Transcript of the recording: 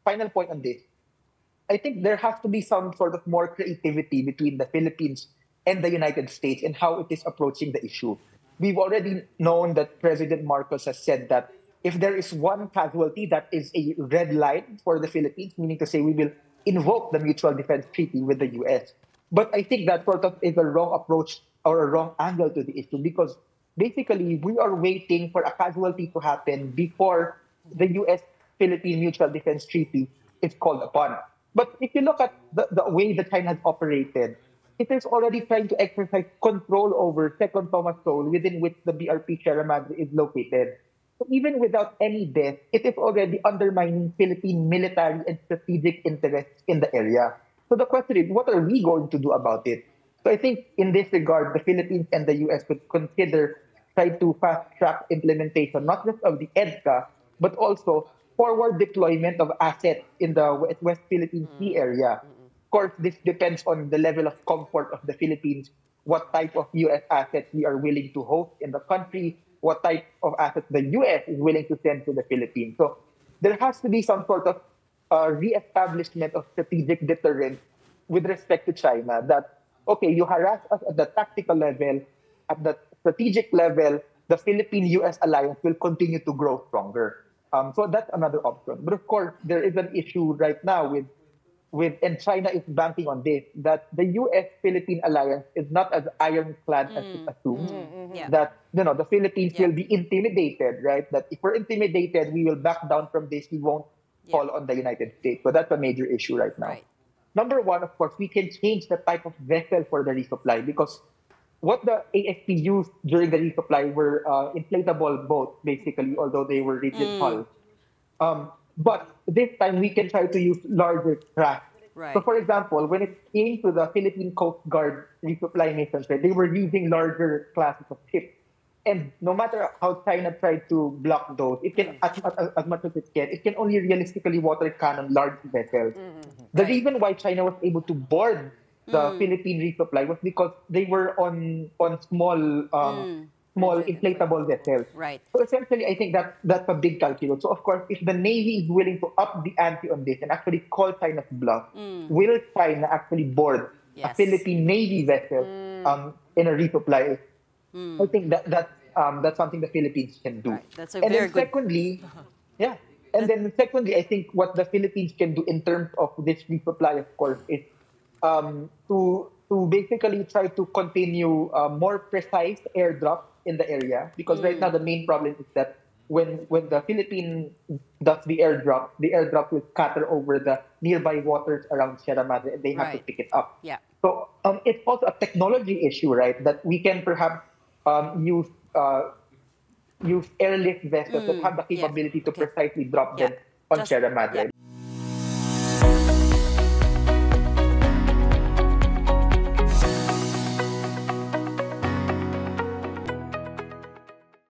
final point on this, I think there has to be some sort of more creativity between the Philippines and the United States and how it is approaching the issue. We've already known that President Marcos has said that if there is one casualty, that is a red line for the Philippines, meaning to say we will invoke the Mutual Defense Treaty with the US. But I think that sort of is a wrong approach or a wrong angle to the issue, because basically we are waiting for a casualty to happen before the US-Philippine Mutual Defense Treaty is called upon. But if you look at the way that China has operated, it is already trying to exercise control over Second Thomas Shoal, within which the BRP Sierra Madre is located. So even without any death, it is already undermining Philippine military and strategic interests in the area. So the question is, what are we going to do about it? So I think in this regard, the Philippines and the US would consider trying to fast-track implementation, not just of the EDCA, but also forward deployment of assets in the West Philippine Sea area. Of course, this depends on the level of comfort of the Philippines, what type of US assets we are willing to host in the country, what type of assets the US is willing to send to the Philippines. So there has to be some sort of re-establishment of strategic deterrence with respect to China, that, okay, you harass us at the tactical level, at the strategic level, the Philippine-US alliance will continue to grow stronger. So that's another option. But of course, there is an issue right now and China is banking on this, that the US-Philippine alliance is not as ironclad as it assumes. That the Philippines will be intimidated, right? That if we're intimidated, we will back down from this. We won't fall on the United States. So that's a major issue right now. Right. Number one, of course, we can change the type of vessel for the resupply, because what the AFP used during the resupply were inflatable boats, basically, although they were rigid hulls. But this time, we can try to use larger craft. Right. So, for example, when it came to the Philippine Coast Guard resupply missions, right, they were using larger classes of ships. And no matter how China tried to block those, it can, as much as it can only realistically water cannon large vessels. The reason why China was able to board the Philippine resupply was because they were on small inflatable vessels. Right. So essentially, I think that's a big calculus. So of course, if the Navy is willing to up the ante on this and actually call China's bluff, will China actually board a Philippine Navy vessel in a resupply? I think that's something the Philippines can do. Right. That's a very good. Secondly, secondly, I think what the Philippines can do in terms of this resupply, of course, is to basically try to continue more precise airdrops in the area, because right now the main problem is that when the Philippines does the airdrop will scatter over the nearby waters around Sierra Madre, and they have to pick it up. Yeah. So it's also a technology issue, right? That we can perhaps use airlift vessels that have the capability to precisely drop them on Sierra Madre.